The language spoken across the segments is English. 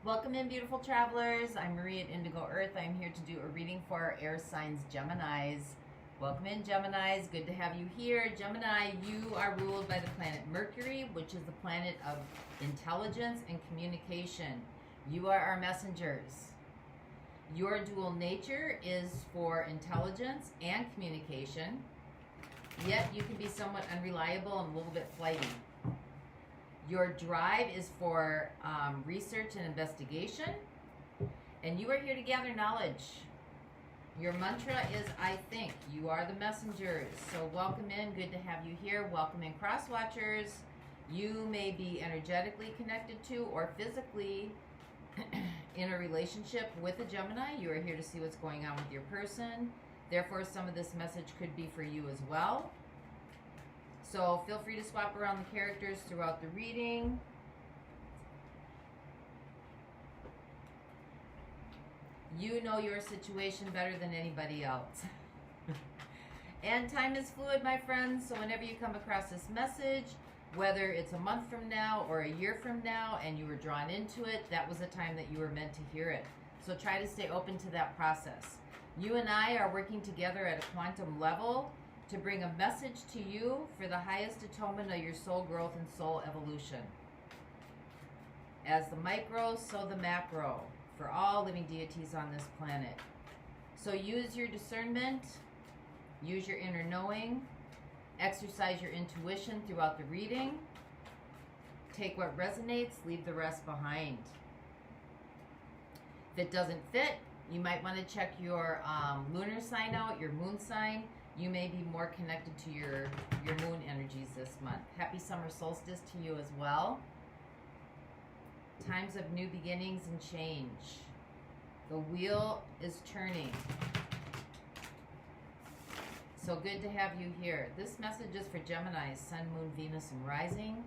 Welcome in, beautiful travelers. I'm Marie at Indigo Earth. I'm here to do a reading for our air signs, Geminis. Welcome in, Geminis. Good to have you here. Gemini, you are ruled by the planet Mercury, which is the planet of intelligence and communication. You are our messengers. Your dual nature is for intelligence and communication, yet you can be somewhat unreliable and a little bit flighty. Your drive is for research and investigation, and you are here to gather knowledge. Your mantra is, I think. You are the messengers. So welcome in. Good to have you here. Welcome in, cross watchers. You may be energetically connected to or physically in a relationship with a Gemini. You are here to see what's going on with your person. Therefore, some of this message could be for you as well. So feel free to swap around the characters throughout the reading. You know your situation better than anybody else. And time is fluid, my friends. So whenever you come across this message, whether it's a month from now or a year from now and you were drawn into it, that was the time that you were meant to hear it. So try to stay open to that process. You and I are working together at a quantum level to bring a message to you for the highest atonement of your soul growth and soul evolution. As the micro, so the macro, for all living deities on this planet. So use your discernment, use your inner knowing, exercise your intuition throughout the reading. Take what resonates, leave the rest behind. If it doesn't fit, you might want to check your lunar sign out, your moon sign. You may be more connected to your moon energies this month. Happy summer solstice to you as well. Times of new beginnings and change. The wheel is turning. So good to have you here. This message is for Geminis, Sun, Moon, Venus, and Rising.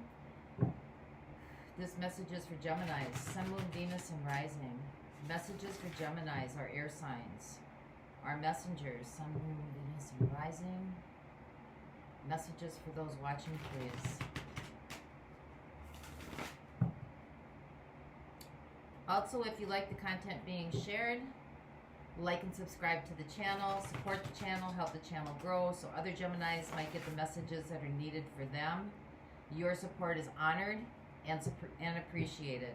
This message is for Geminis, Sun, Moon, Venus, and Rising. Messages for Geminis, our air signs. Our messengers, Sun, Moon, Venus, and Rising. Messages for those watching, please. Also, if you like the content being shared, like and subscribe to the channel, support the channel, help the channel grow so other Geminis might get the messages that are needed for them. Your support is honored and appreciated.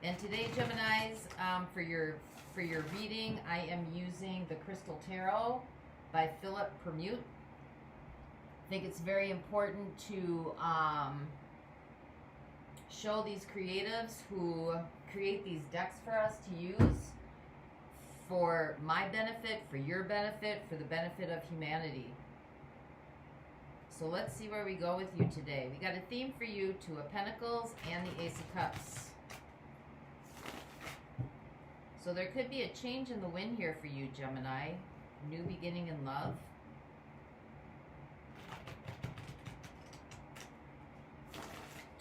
And today, Geminis, for your reading, I am using the Crystal Tarot by Philip Permute. I think it's very important to show these creatives who create these decks for us to use for my benefit, for your benefit, for the benefit of humanity. So let's see where we go with you today. We got a theme for you, Two of Pentacles and the Ace of Cups. So there could be a change in the wind here for you, Gemini. New beginning in love.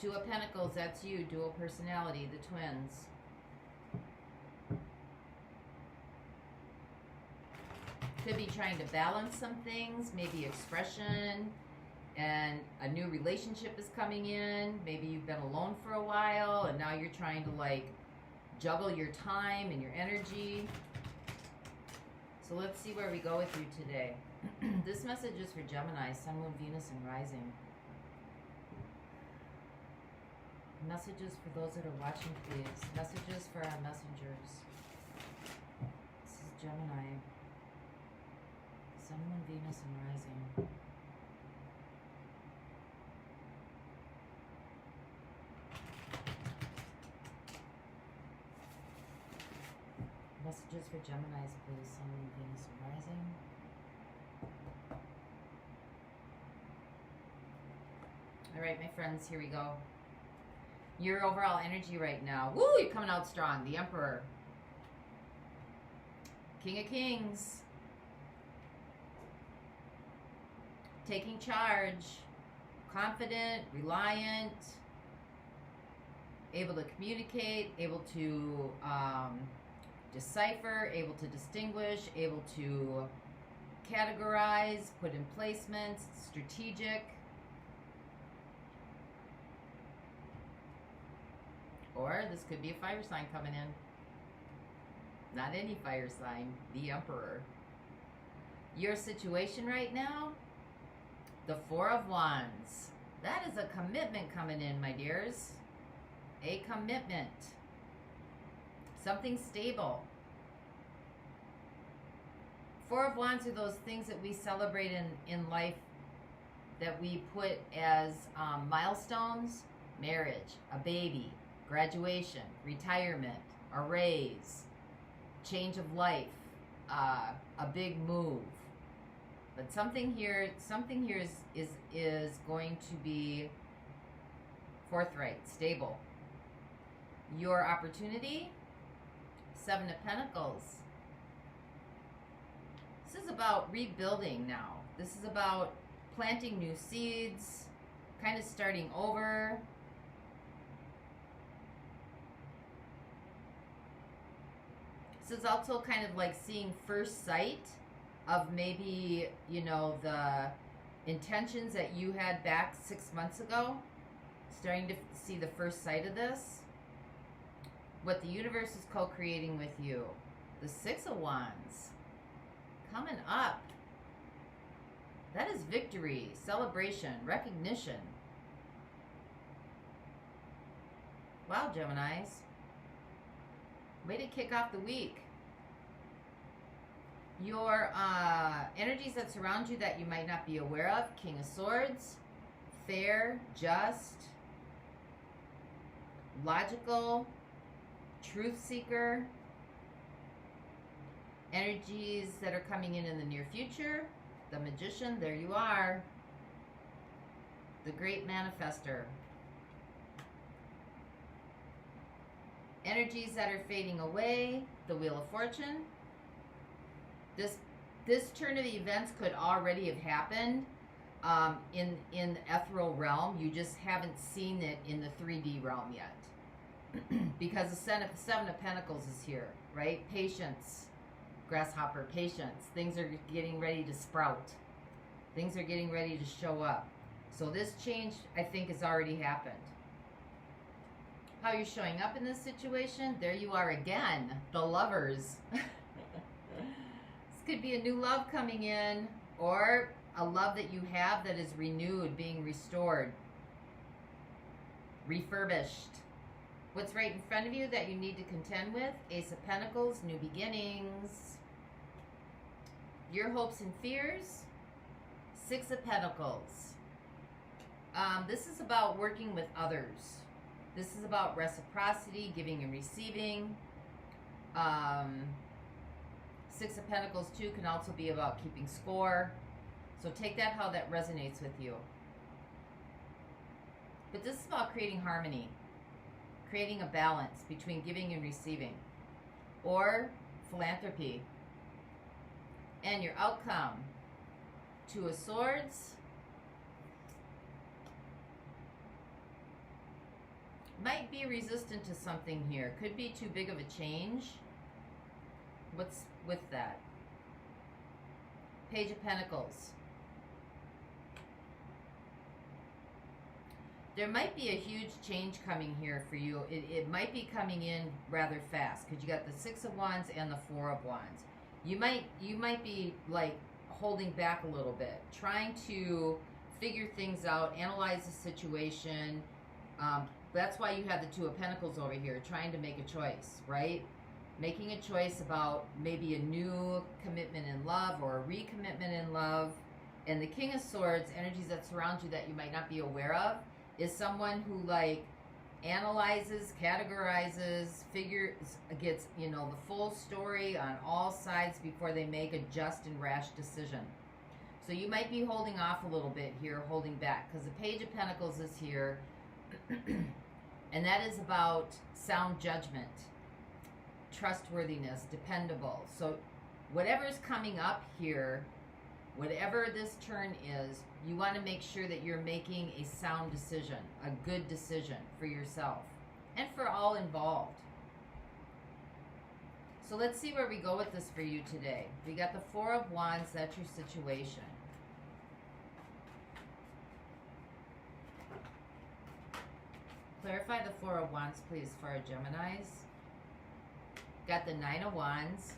Two of Pentacles, that's you, dual personality, the twins. Could be trying to balance some things, maybe expression, and a new relationship is coming in. Maybe you've been alone for a while, and now you're trying to juggle your time and your energy. So let's see where we go with you today. This message is for Gemini, Sun, Moon, Venus, and Rising. Messages for those that are watching, please. Messages for our messengers. This is Gemini, Sun, Moon, Venus, and Rising. Messages for Geminis, please. Sun, Moon, Venus, and Rising. All right, my friends, here we go. Your overall energy right now. Woo, you're coming out strong. The Emperor. King of Kings. Taking charge. Confident, reliant. Able to communicate. Able to decipher, able to distinguish, able to categorize, put in placements, strategic, Or this could be a fire sign coming in. Not any fire sign, the Emperor. Your situation right now, the Four of Wands. That is a commitment coming in, my dears. A commitment. Something stable. Four of Wands are those things that we celebrate in life that we put as milestones. Marriage, a baby, graduation, retirement, a raise, change of life, a big move. But something here is going to be forthright, stable. Your opportunity, Seven of Pentacles. This is about rebuilding now. This is about planting new seeds, kind of starting over. This is also kind of like seeing first sight of maybe, you know, the intentions that you had back 6 months ago. Starting to see the first sight of this. What the universe is co-creating with you. The Six of Wands. Coming up. That is victory, celebration, recognition. Wow, Geminis. Way to kick off the week. Your energies that surround you that you might not be aware of. King of Swords. Fair, just, logical, truth seeker. Energies that are coming in the near future. The Magician, there you are. The Great Manifester. Energies that are fading away. The Wheel of Fortune. This turn of events could already have happened in the ethereal realm. You just haven't seen it in the 3D realm yet. Because the Seven of Pentacles is here, right? Patience. Grasshopper, patience. Things are getting ready to sprout. Things are getting ready to show up. So this change, I think, has already happened. How you're showing up in this situation? There you are again. The Lovers. This could be a new love coming in, or a love that you have that is renewed, being restored, refurbished. What's right in front of you that you need to contend with? Ace of Pentacles, new beginnings. Your hopes and fears. Six of Pentacles. This is about working with others. This is about reciprocity, giving and receiving. Six of Pentacles too can also be about keeping score. So take that how that resonates with you. But this is about creating harmony. Creating a balance between giving and receiving. Or philanthropy. And your outcome. Two of Swords. Might be resistant to something here. Could be too big of a change. What's with that? Page of Pentacles. There might be a huge change coming here for you. It might be coming in rather fast because you got the Six of Wands and the Four of Wands. You might be like holding back a little bit, trying to figure things out, analyze the situation. That's why you have the Two of Pentacles over here, trying to make a choice, right? Making a choice about maybe a new commitment in love or a recommitment in love. And the King of Swords, energies that surround you that you might not be aware of, is someone who like analyzes, categorizes, gets, you know, the full story on all sides before they make a just and rash decision. So you might be holding off a little bit here, holding back, because the Page of Pentacles is here. And that is about sound judgment, trustworthiness, dependable. So whatever is coming up here, whatever this turn is, you want to make sure that you're making a sound decision, a good decision for yourself and for all involved. So let's see where we go with this for you today. We got the Four of Wands, that's your situation. Clarify the Four of Wands, please, for our Geminis. Got the Nine of Wands.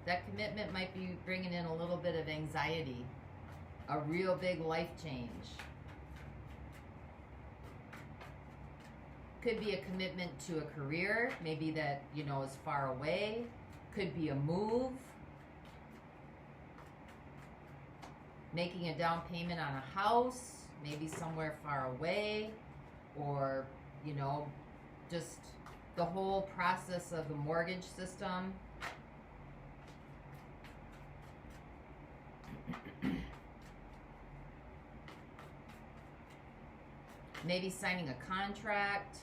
That commitment might be bringing in a little bit of anxiety. A real big life change. Could be a commitment to a career, maybe that, you know, is far away. Could be a move. Making a down payment on a house, maybe somewhere far away. Or, you know, just the whole process of the mortgage system. Maybe signing a contract.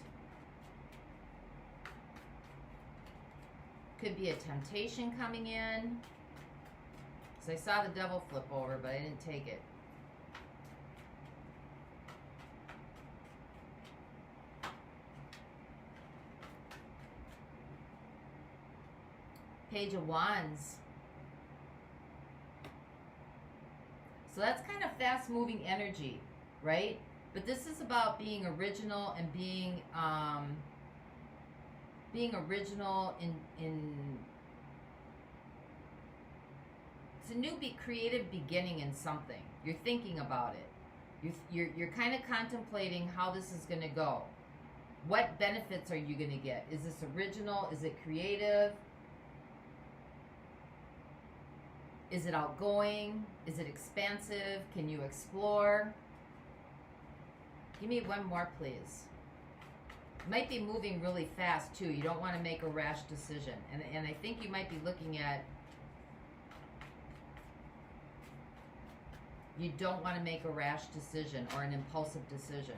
Could be a temptation coming in. So I saw the devil flip over, but I didn't take it. Page of Wands. So that's kind of fast-moving energy, right? But this is about being original and being original in it's a new creative beginning in something. You're thinking about it. You're kind of contemplating how this is going to go. What benefits are you going to get? Is this original? Is it creative? Is it outgoing? Is it expansive? Can you explore? Give me one more, please. Might be moving really fast, too. You don't want to make a rash decision. And I think you might be looking at... You don't want to make a rash decision or an impulsive decision.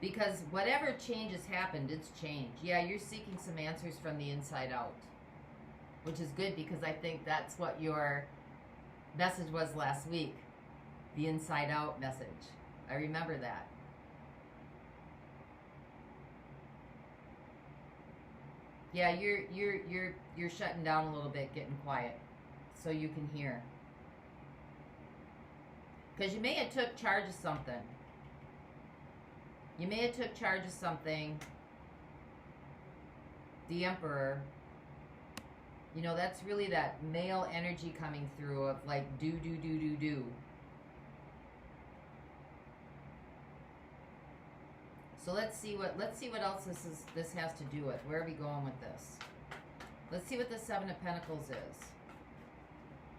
Because whatever change has happened, it's changed. Yeah, you're seeking some answers from the inside out. Which is good, because I think that's what your message was last week. The inside out message. I remember that. Yeah, you're shutting down a little bit, getting quiet, so you can hear. Because you may have took charge of something. You may have took charge of something. The Emperor. You know, that's really that male energy coming through of like do. So let's see what else this has to do with. Where are we going with this? Let's see what the Seven of Pentacles is.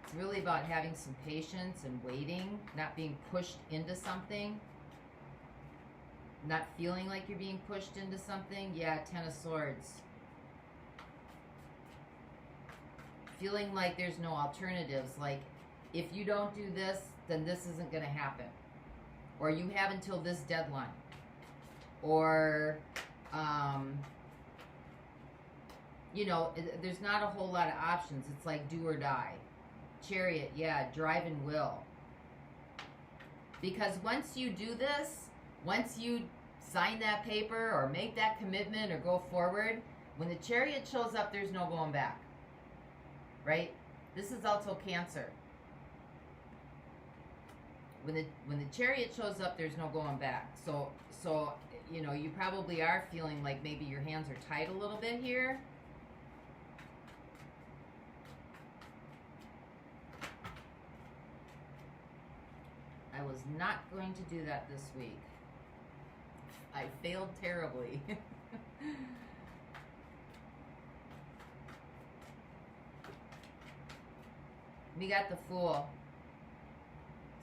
It's really about having some patience and waiting, not being pushed into something. Not feeling like you're being pushed into something. Yeah, Ten of Swords. Feeling like there's no alternatives. Like, if you don't do this, then this isn't going to happen. Or you have until this deadline. Or, you know, there's not a whole lot of options. It's like do or die. Chariot, yeah, drive and will. Because once you do this, once you sign that paper or make that commitment or go forward, when the Chariot shows up, there's no going back. Right? This is also Cancer. When the Chariot shows up, there's no going back. So you know, you probably are feeling like maybe your hands are tight a little bit here. I was not going to do that this week. I failed terribly. We got the Fool.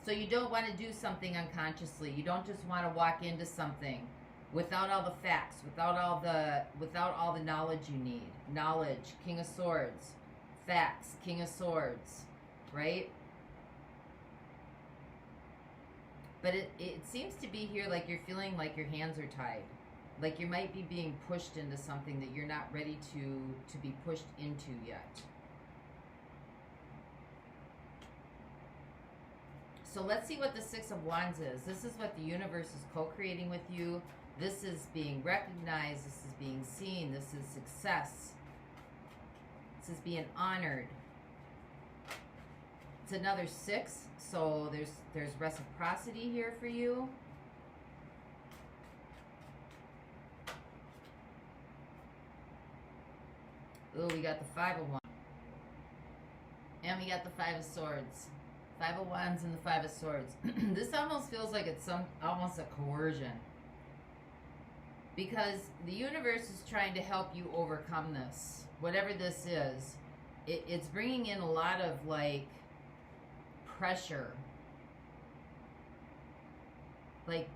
So you don't want to do something unconsciously. You don't just want to walk into something without all the facts, without all the knowledge you need. Knowledge, King of Swords. Facts, King of Swords. Right? But it seems to be here like you're feeling like your hands are tied. Like you might be being pushed into something that you're not ready to be pushed into yet. So let's see what the Six of Wands is. This is what the universe is co-creating with you. This is being recognized. This is being seen. This is success. This is being honored. It's another 6, so there's reciprocity here for you. Oh, we got the Five of Wands. And we got the Five of Swords. Five of Wands and the Five of Swords. This almost feels like it's almost a coercion. Because the universe is trying to help you overcome this. Whatever this is. It's bringing in a lot of, like, pressure. Like,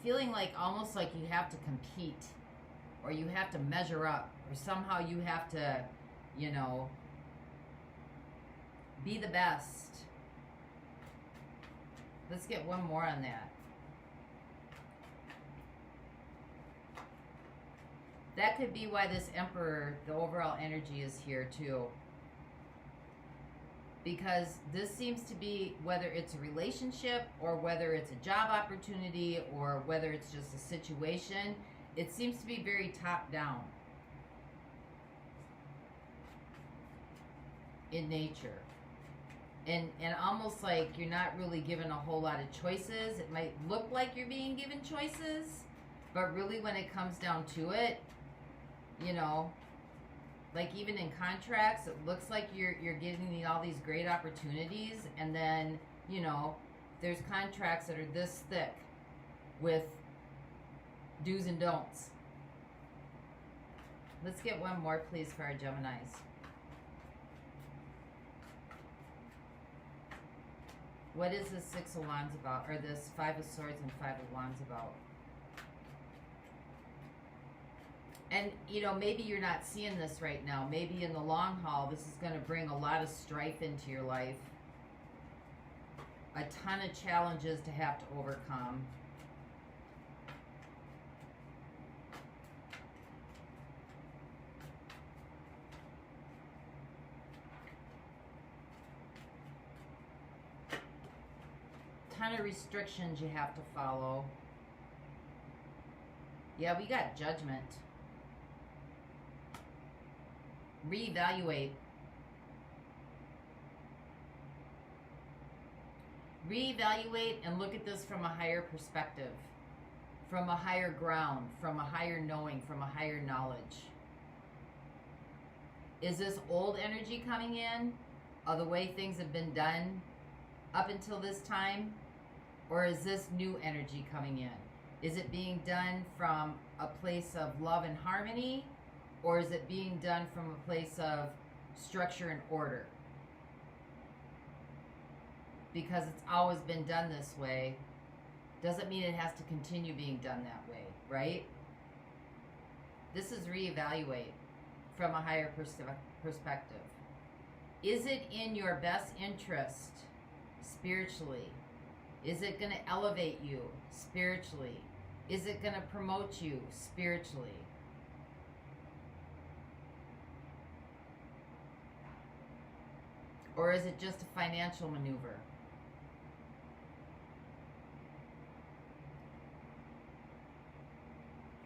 feeling like almost like you have to compete. Or you have to measure up. Or somehow you have to, you know, be the best. Let's get one more on that. That could be why this Emperor, the overall energy is here too. Because this seems to be, whether it's a relationship or whether it's a job opportunity or whether it's just a situation, it seems to be very top down in nature. And almost like you're not really given a whole lot of choices. It might look like you're being given choices, but really when it comes down to it, you know, like even in contracts, it looks like you're getting all these great opportunities, and then, you know, there's contracts that are this thick with do's and don'ts. Let's get one more, please, for our Geminis. What is this Six of Wands about, or this Five of Swords and Five of Wands about? And, you know, maybe you're not seeing this right now. Maybe in the long haul, this is going to bring a lot of strife into your life. A ton of challenges to have to overcome. Ton of restrictions you have to follow. Yeah, we got Judgment. Reevaluate. Reevaluate and look at this from a higher perspective, from a higher ground, from a higher knowing, from a higher knowledge. Is this old energy coming in, of the way things have been done up until this time? Or is this new energy coming in? Is it being done from a place of love and harmony? Or is it being done from a place of structure and order? Because it's always been done this way, doesn't mean it has to continue being done that way, right? This is reevaluate from a higher perspective. Is it in your best interest spiritually? Is it going to elevate you spiritually? Is it going to promote you spiritually? Or is it just a financial maneuver?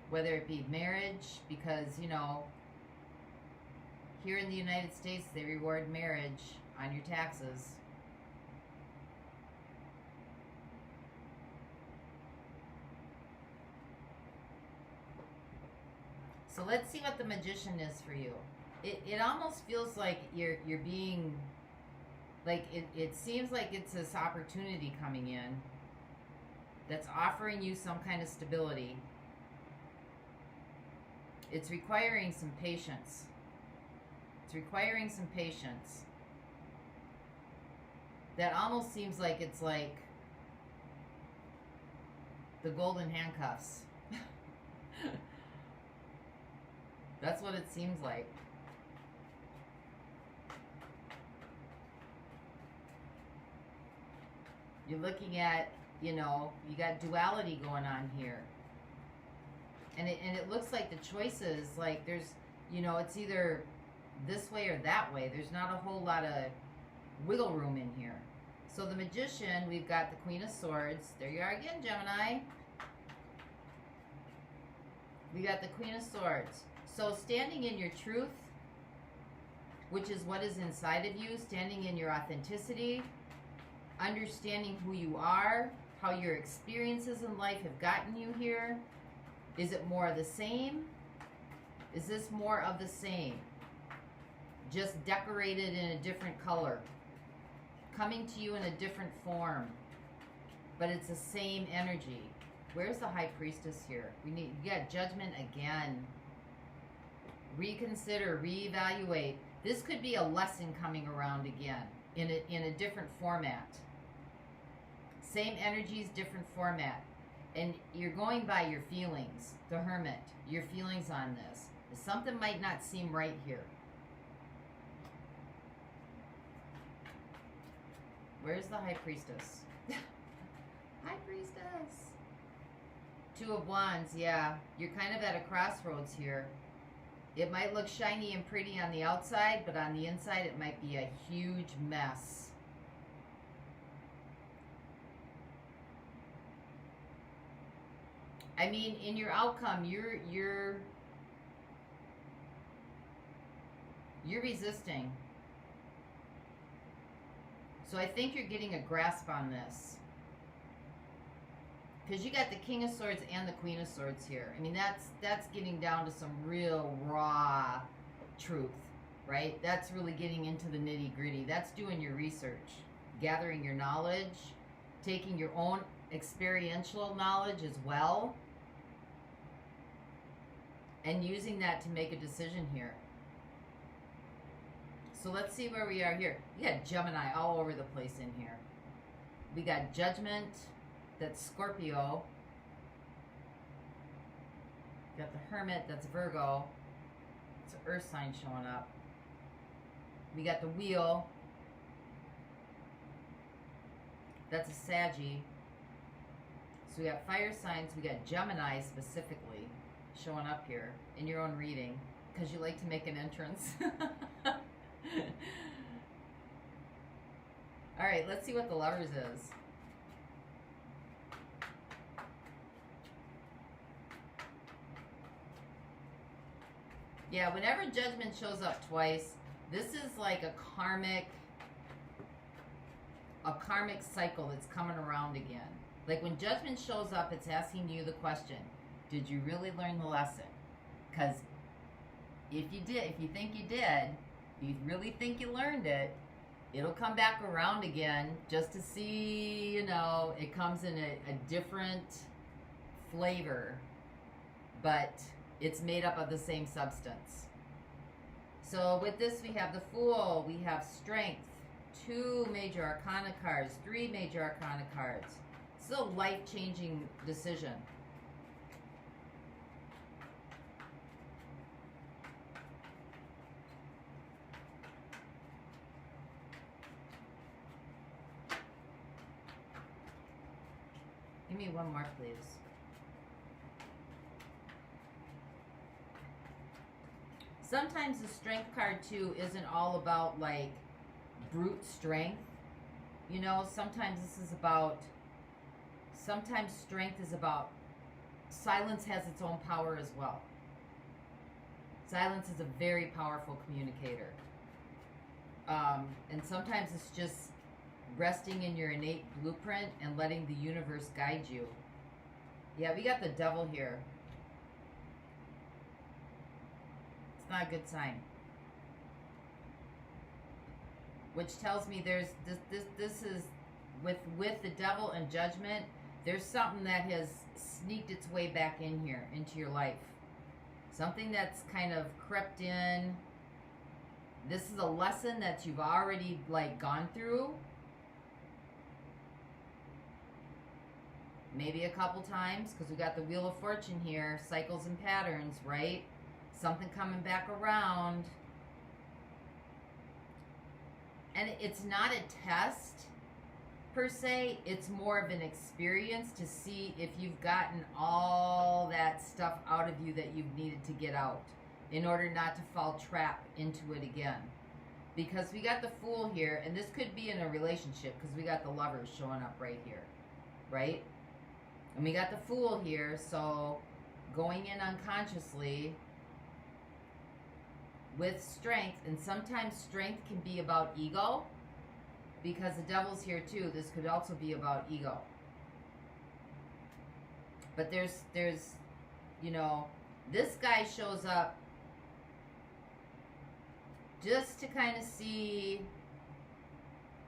Whether it be marriage, because, you know, here in the United States, they reward marriage on your taxes. So let's see what the Magician is for you. It almost feels like you're being, like, it seems like it's this opportunity coming in that's offering you some kind of stability. It's requiring some patience. It's requiring some patience. That almost seems like it's like the golden handcuffs. That's what it seems like. You're looking at, you know, you got duality going on here. And it looks like the choices, like there's, you know, it's either this way or that way. There's not a whole lot of wiggle room in here. So the Magician, we've got the Queen of Swords. There you are again, Gemini. We got the Queen of Swords. So standing in your truth, which is what is inside of you, standing in your authenticity, understanding who you are, how your experiences in life have gotten you here. Is it more of the same? Is this more of the same? Just decorated in a different color. Coming to you in a different form. But it's the same energy. Where's the High Priestess here? You got Judgment again. Reconsider, reevaluate. This could be a lesson coming around again in a different format. Same energies, different format. And you're going by your feelings. The Hermit, your feelings on this. Something might not seem right here. Where's the High Priestess? High Priestess. Two of Wands, yeah. You're kind of at a crossroads here. It might look shiny and pretty on the outside, but on the inside it might be a huge mess. I mean, in your outcome, you're resisting. So I think you're getting a grasp on this. Because you got the King of Swords and the Queen of Swords here. I mean, that's getting down to some real raw truth, right? That's really getting into the nitty-gritty. That's doing your research, gathering your knowledge, taking your own experiential knowledge as well, and using that to make a decision here. So let's see where we are here. You got Gemini all over the place in here. We got Judgment. That's Scorpio. Got the Hermit, that's Virgo. It's an earth sign showing up. We got the Wheel. That's a Saggy. So we got fire signs, we got Gemini specifically showing up here in your own reading because you like to make an entrance. All right, let's see what the Lovers is. Yeah, whenever Judgment shows up twice, this is like a karmic cycle that's coming around again. Like when Judgment shows up, it's asking you the question, did you really learn the lesson? Because if you did, if you think you did, if you really think you learned it, it'll come back around again just to see, you know, it comes in a different flavor, but it's made up of the same substance. So with this, we have the Fool, we have Strength, 2 major arcana cards, 3 major arcana cards. It's a life-changing decision. Give me one more, please. Sometimes the Strength card, too, isn't all about, like, brute strength. You know, sometimes this is about, sometimes strength is about, silence has its own power as well. Silence is a very powerful communicator. And sometimes it's just resting in your innate blueprint and letting the universe guide you. Yeah, we got the Devil here. It's not a good sign. Which tells me there's this is with the Devil and Judgment, there's something that has sneaked its way back in here into your life. Something that's kind of crept in. This is a lesson that you've already like gone through. Maybe a couple times, because we got the Wheel of Fortune here, cycles and patterns, right? Something coming back around. And it's not a test, per se. It's more of an experience to see if you've gotten all that stuff out of you that you've needed to get out in order not to fall trap into it again. Because we got the Fool here, and this could be in a relationship, because we got the Lovers showing up right here, right? And we got the Fool here, so going in unconsciously with Strength, and sometimes Strength can be about ego, because the Devil's here too. This could also be about ego. But there's you know, this guy shows up just to kind of see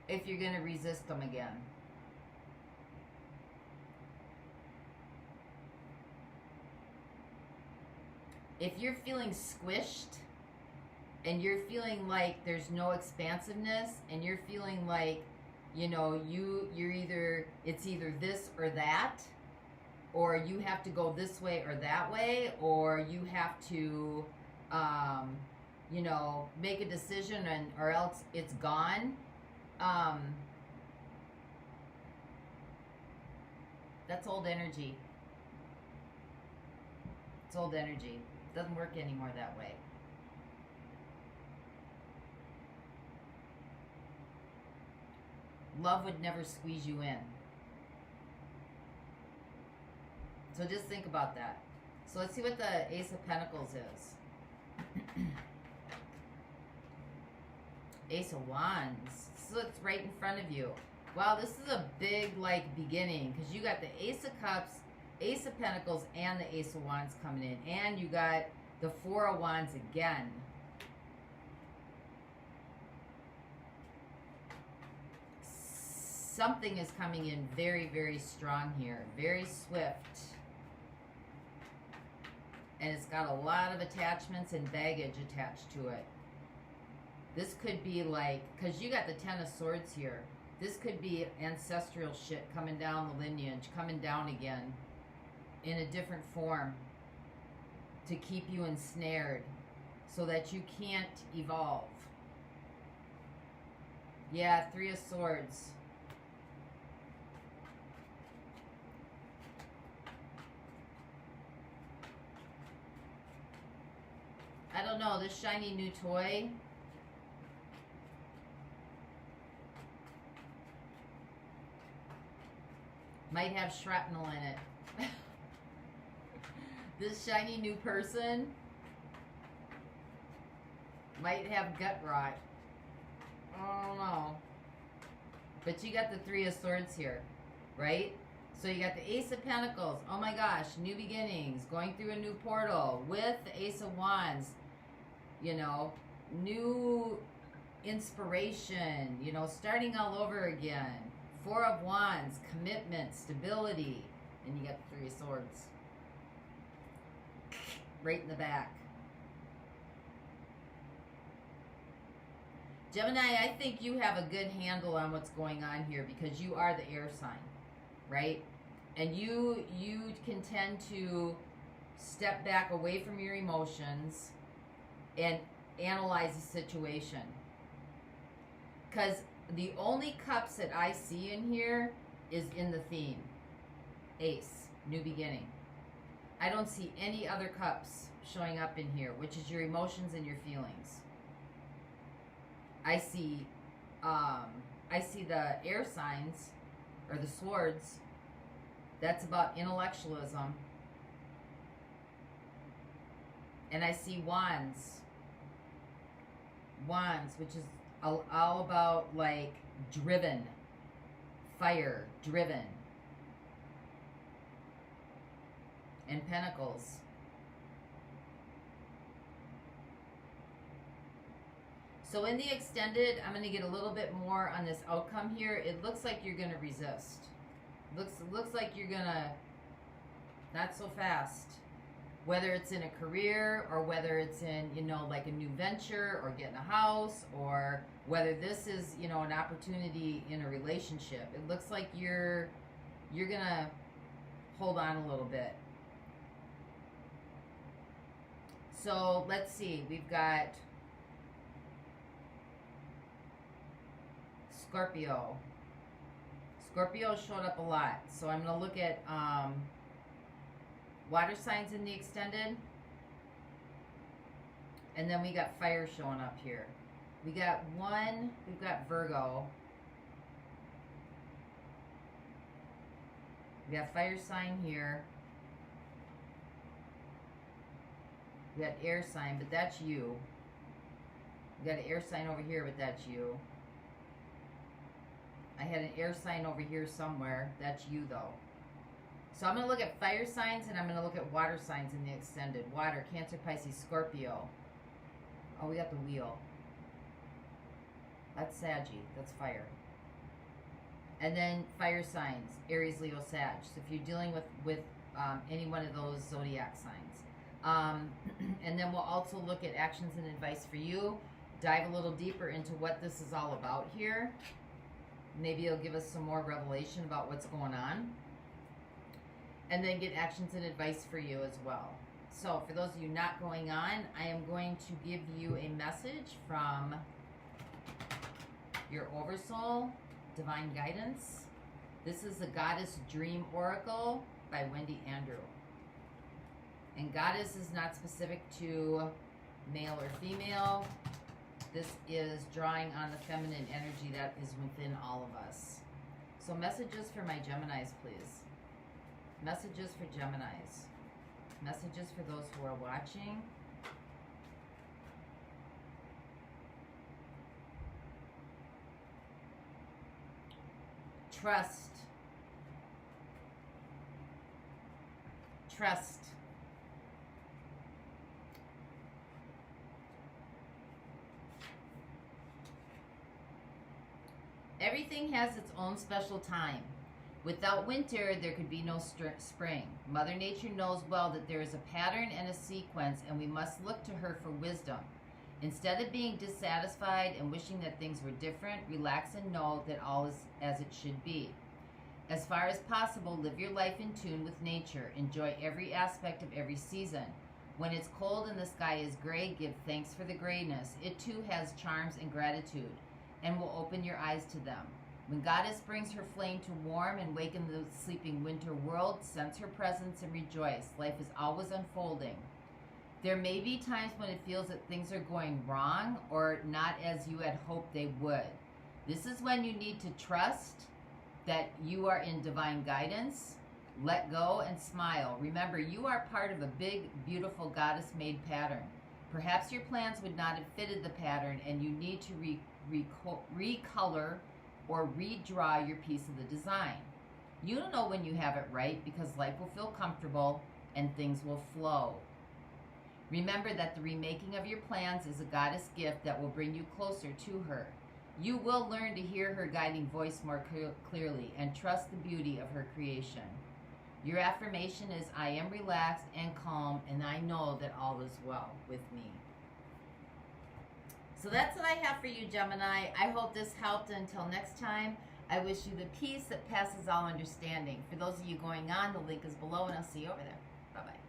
if you're going to resist them again. If you're feeling squished and you're feeling like there's no expansiveness and you're feeling like, you know, you're either, it's either this or that, or you have to go this way or that way, or you have to, you know, make a decision and or else it's gone. That's old energy. It's old energy. It doesn't work anymore that way. Love would never squeeze you in. So just think about that. So let's see what the Ace of Pentacles is. Ace of Wands. So it's right in front of you. Wow, this is a big, like, beginning. Because you got the Ace of Cups, Ace of Pentacles, and the Ace of Wands coming in. And you got the Four of Wands again. Something is coming in very, very strong here. Very swift. And it's got a lot of attachments and baggage attached to it. This could be like, because you got the Ten of Swords here. This could be ancestral shit coming down the lineage, coming down again in a different form to keep you ensnared so that you can't evolve. Yeah, Three of Swords. I don't know, this shiny new toy might have shrapnel in it. This shiny new person might have gut rot. I don't know. But you got the Three of Swords here, right? So you got the Ace of Pentacles. Oh my gosh, new beginnings, going through a new portal with the Ace of Wands. You know, new inspiration, you know, starting all over again. Four of Wands, commitment, stability. And you got the Three of Swords. Right in the back. Gemini, I think you have a good handle on what's going on here because you are the air sign, right? And you can tend to step back away from your emotions and analyze the situation. Because the only cups that I see in here is in the theme. Ace, new beginning. I don't see any other cups showing up in here, which is your emotions and your feelings. I see the air signs, or the swords. That's about intellectualism. And I see wands. Wands, which is all about, like, driven. Fire, driven. And pentacles. So in the extended, I'm going to get a little bit more on this outcome here. It looks like you're going to resist. Looks like you're going to, not so fast. Whether it's in a career or whether it's in, you know, like a new venture or getting a house, or whether this is, you know, an opportunity in a relationship. It looks like you're going to hold on a little bit. So let's see. We've got Scorpio. Scorpio showed up a lot. So I'm going to look at water signs in the extended. And then we got fire showing up here. We've got Virgo. We got fire sign here. We got air sign, but that's you. We got an air sign over here, but that's you. I had an air sign over here somewhere. That's you, though. So I'm going to look at fire signs, and I'm going to look at water signs in the extended. Water, Cancer, Pisces, Scorpio. Oh, we got the wheel. That's Saggy. That's fire. And then fire signs, Aries, Leo, Sag. So if you're dealing with any one of those zodiac signs. And then we'll also look at actions and advice for you. Dive a little deeper into what this is all about here. Maybe it'll give us some more revelation about what's going on. And then get actions and advice for you as well. So for those of you not going on, I am going to give you a message from your Oversoul, Divine Guidance. This is the Goddess Dream Oracle by Wendy Andrew. And Goddess is not specific to male or female. This is drawing on the feminine energy that is within all of us. So messages for my Geminis, please. Messages for Geminis. Messages for those who are watching. Trust. Trust. Everything has its own special time. Without winter, there could be no spring. Mother Nature knows well that there is a pattern and a sequence, and we must look to her for wisdom. Instead of being dissatisfied and wishing that things were different, relax and know that all is as it should be. As far as possible, live your life in tune with nature. Enjoy every aspect of every season. When it's cold and the sky is gray, give thanks for the grayness. It too has charms and gratitude, and will open your eyes to them. When Goddess brings her flame to warm and waken the sleeping winter world, sense her presence and rejoice. Life is always unfolding. There may be times when it feels that things are going wrong or not as you had hoped they would. This is when you need to trust that you are in divine guidance. Let go and smile. Remember, you are part of a big, beautiful goddess-made pattern. Perhaps your plans would not have fitted the pattern, and you need to recolor or redraw your piece of the design. You don't know when you have it right, because life will feel comfortable and things will flow. Remember that the remaking of your plans is a goddess gift that will bring you closer to her. You will learn to hear her guiding voice more clearly and trust the beauty of her creation. Your affirmation is, I am relaxed and calm, and I know that all is well with me. So that's what I have for you, Gemini. I hope this helped. Until next time, I wish you the peace that passes all understanding. For those of you going on, the link is below, and I'll see you over there. Bye-bye.